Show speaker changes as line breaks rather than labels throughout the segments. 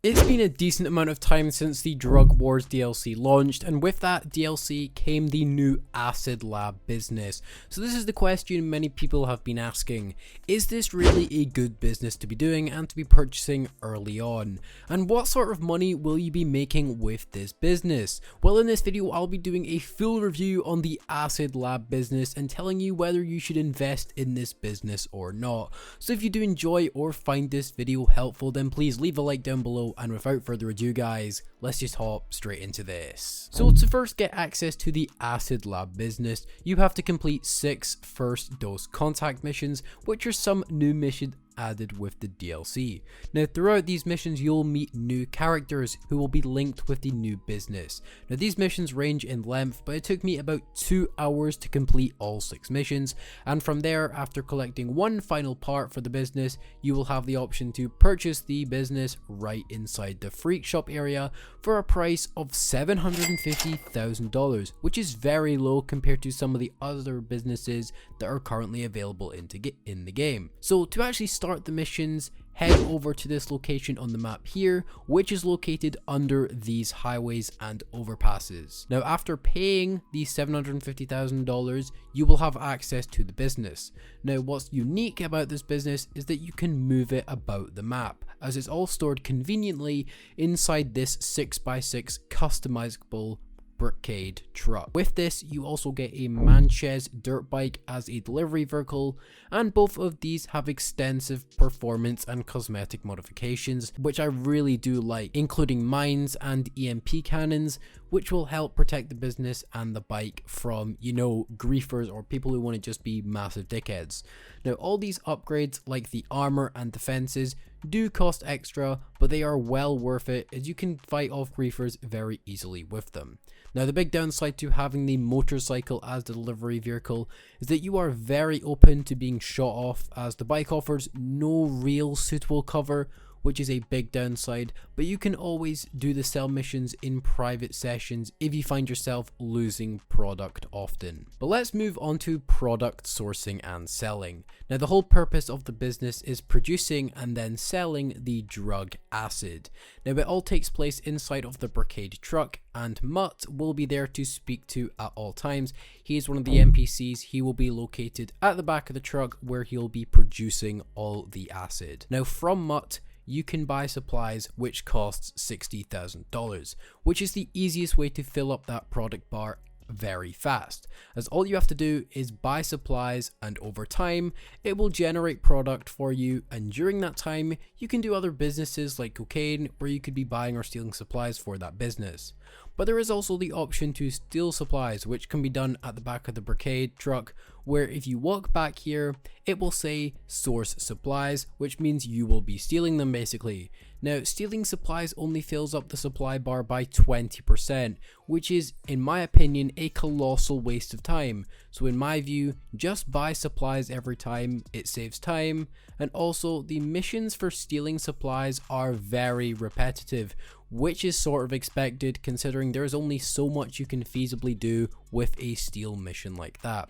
It's been a decent amount of time since the Drug Wars DLC launched, and with that DLC came the new Acid Lab business. So this is the question many people have been asking: is this really a good business to be doing and to be purchasing early on? And what sort of money will you be making with this business? Well, in this video I'll be doing a full review on the Acid Lab business and telling you whether you should invest in this business or not. So if you do enjoy or find this video helpful, then please leave a like down below. And without further ado guys, let's just hop straight into this. So to first get access to the Acid Lab business, you have to complete 6 first dose contact missions, which are some new missions added with the DLC. Now throughout these missions you'll meet new characters who will be linked with the new business. Now these missions range in length, but it took me about 2 hours to complete all 6 missions, and from there, after collecting one final part for the business, you will have the option to purchase the business right inside the Freak Shop area for a price of $750,000, which is very low compared to some of the other businesses that are currently available in the game. So to actually start the missions, head over to this location on the map here, which is located under these highways and overpasses. Now after paying the $750,000, you will have access to the business. Now what's unique about this business is that you can move it about the map, as it's all stored conveniently inside this 6x6 customizable Brickade truck. With this, you also get a Manchez dirt bike as a delivery vehicle, and both of these have extensive performance and cosmetic modifications, which I really do like, including mines and EMP cannons, which will help protect the business and the bike from, you know, griefers or people who want to just be massive dickheads. Now all these upgrades, like the armor and defenses, do cost extra, but they are well worth it, as you can fight off griefers very easily with them. Now the big downside to having the motorcycle as the delivery vehicle is that you are very open to being shot off, as the bike offers no real suitable cover, which is a big downside, but you can always do the sell missions in private sessions if you find yourself losing product often. But let's move on to product sourcing and selling. Now the whole purpose of the business is producing and then selling the drug acid. Now it all takes place inside of the Brickade truck, and Mutt will be there to speak to at all times. He is one of the NPCs. He will be located at the back of the truck where he'll be producing all the acid. Now from Mutt, you can buy supplies which costs $60,000, which is the easiest way to fill up that product bar very fast, as all you have to do is buy supplies, and over time it will generate product for you, and during that time you can do other businesses like cocaine, where you could be buying or stealing supplies for that business. But there is also the option to steal supplies, which can be done at the back of the Brickade truck, where if you walk back here it will say source supplies, which means you will be stealing them basically. Now stealing supplies only fills up the supply bar by 20%, which is, in my opinion, a colossal waste of time. So in my view, just buy supplies every time, it saves time, and also the missions for stealing supplies are very repetitive, which is sort of expected considering there's only so much you can feasibly do with a steal mission like that.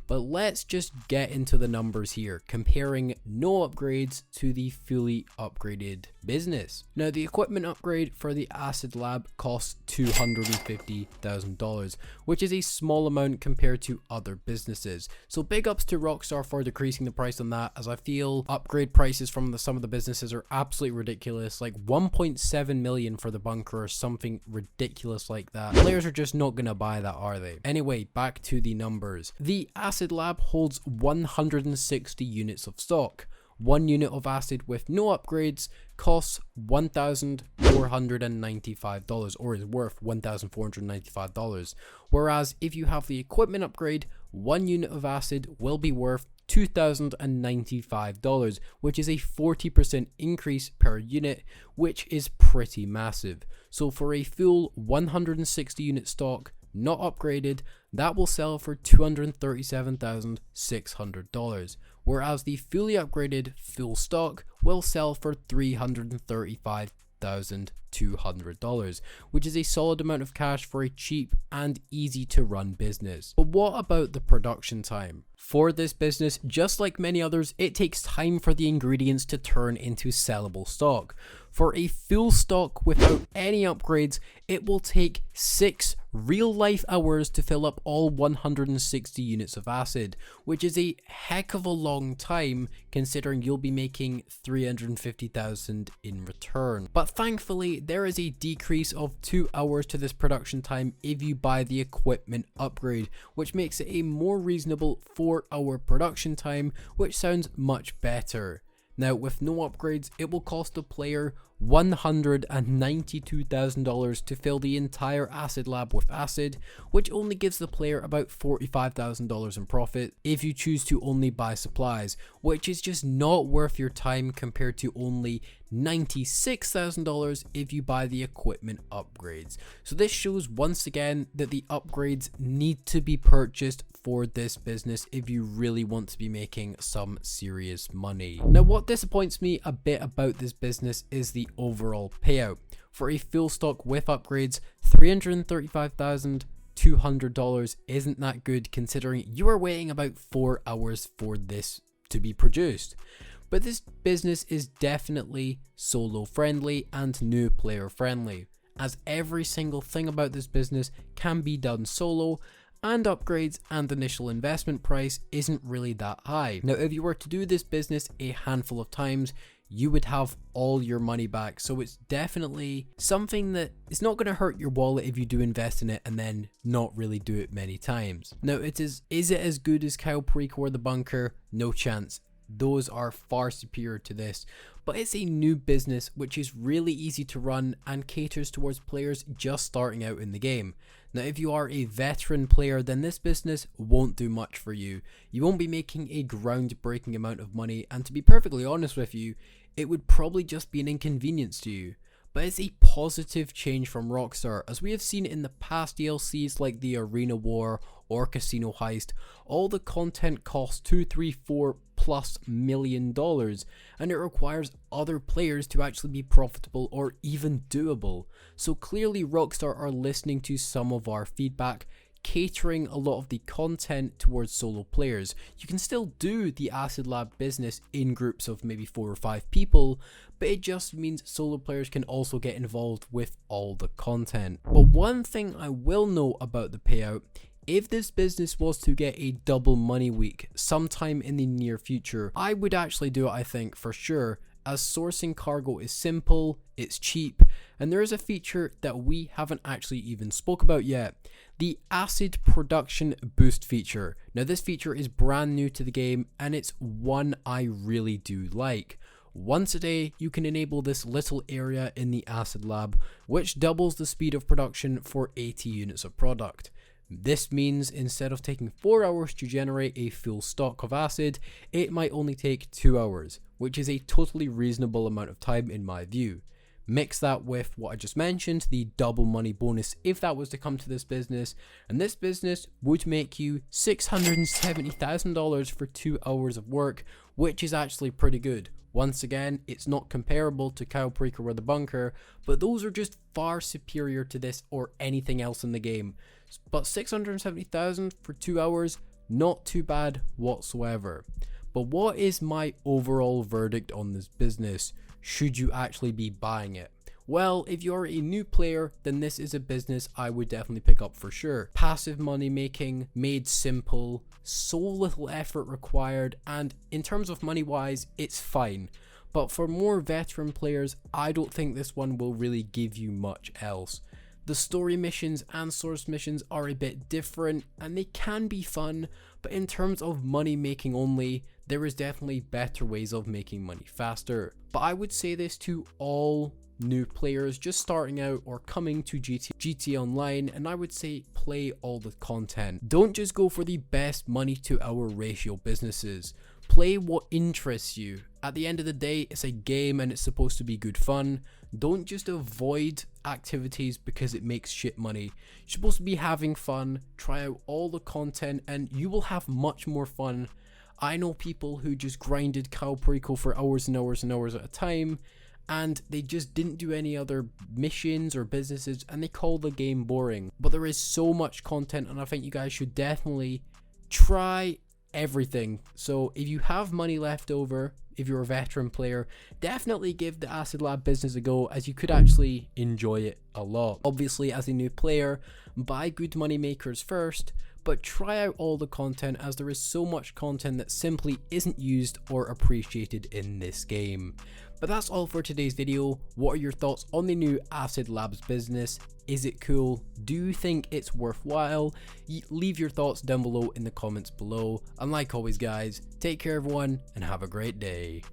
But let's just get into the numbers here, comparing no upgrades to the fully upgraded business. Now the equipment upgrade for the Acid Lab costs $250,000, which is a small amount compared to other businesses. So big ups to Rockstar for decreasing the price on that, as I feel upgrade prices from some of the businesses are absolutely ridiculous, like 1.7 million for the bunker or something ridiculous like that. Players are just not gonna buy that, are they? Anyway, back to the numbers. The Acid Lab holds 160 units of stock. 1 unit of acid with no upgrades costs $1,495, or is worth $1,495, whereas if you have the equipment upgrade, 1 unit of acid will be worth $2,095, which is a 40% increase per unit, which is pretty massive. So for a full 160 unit stock, not upgraded, that will sell for $237,600, whereas the fully upgraded full stock will sell for $335,200, which is a solid amount of cash for a cheap and easy to run business. But what about the production time? For this business, just like many others, it takes time for the ingredients to turn into sellable stock. For a full stock without any upgrades, it will take 6 real life hours to fill up all 160 units of acid, which is a heck of a long time considering you'll be making 350,000 in return. But thankfully there is a decrease of 2 hours to this production time if you buy the equipment upgrade, which makes it a more reasonable 4-hour production time, which sounds much better. Now, with no upgrades, it will cost the player $192,000 to fill the entire acid lab with acid, which only gives the player about $45,000 in profit if you choose to only buy supplies, which is just not worth your time compared to only $96,000 if you buy the equipment upgrades. So this shows once again that the upgrades need to be purchased for this business if you really want to be making some serious money. Now, what disappoints me a bit about this business is the overall payout. For a full stock with upgrades, $335,200 isn't that good considering you are waiting about 4 hours for this to be produced. But this business is definitely solo friendly and new player friendly, as every single thing about this business can be done solo, and upgrades and initial investment price isn't really that high. Now, if you were to do this business a handful of times, you would have all your money back, so it's definitely something that is not going to hurt your wallet if you do invest in it and then not really do it many times. Now, is it as good as Cow Perico or the Bunker? No chance. Those are far superior to this, but it's a new business which is really easy to run and caters towards players just starting out in the game. Now, if you are a veteran player, then this business won't do much for you. You won't be making a groundbreaking amount of money, and to be perfectly honest with you, it would probably just be an inconvenience to you. But it's a positive change from Rockstar, as we have seen in the past DLCs like the Arena War or Casino Heist. All the content costs $2, $3, $4+ million, and it requires other players to actually be profitable or even doable. So clearly Rockstar are listening to some of our feedback, catering a lot of the content towards solo players. You can still do the Acid Lab business in groups of maybe 4 or 5 people, but it just means solo players can also get involved with all the content. But one thing I will note about the payout, if this business was to get a double money week sometime in the near future, I would actually do it, I think, for sure, as sourcing cargo is simple, it's cheap, and there is a feature that we haven't actually even spoke about yet, the Acid Production Boost feature. Now, this feature is brand new to the game, and it's one I really do like. Once a day, you can enable this little area in the Acid Lab, which doubles the speed of production for 80 units of product. This means instead of taking 4 hours to generate a full stock of acid, it might only take 2 hours, which is a totally reasonable amount of time in my view. Mix that with what I just mentioned, the double money bonus if that was to come to this business, and this business would make you $670,000 for 2 hours of work, which is actually pretty good. Once again, it's not comparable to Cow Perico or the Bunker, but those are just far superior to this or anything else in the game. But 670,000 for 2 hours, not too bad whatsoever. But what is my overall verdict on this business? Should you actually be buying it? Well, if you're a new player, then this is a business I would definitely pick up for sure. Passive money making, made simple, so little effort required, and in terms of money wise, it's fine. But for more veteran players, I don't think this one will really give you much else. The story missions and source missions are a bit different, and they can be fun, but in terms of money making only, there is definitely better ways of making money faster. But I would say this to all new players just starting out or coming to GTA Online, and I would say play all the content. Don't just go for the best money to hour ratio businesses. Play what interests you. At the end of the day, it's a game and it's supposed to be good fun. Don't just avoid activities because it makes shit money. You're supposed to be having fun, try out all the content, and you will have much more fun. I know people who just grinded Cow Perico for hours and hours and hours at a time, and they just didn't do any other missions or businesses, and they call the game boring. But there is so much content, and I think you guys should definitely try everything. So if you have money left over, if you're a veteran player, definitely give the Acid Lab business a go, as you could actually enjoy it a lot. Obviously, as a new player, buy good money makers first, but try out all the content, as there is so much content that simply isn't used or appreciated in this game. But that's all for today's video. What are your thoughts on the new Acid Labs business? Is it cool? Do you think it's worthwhile? Leave your thoughts down below in the comments below. And like always guys, take care everyone and have a great day.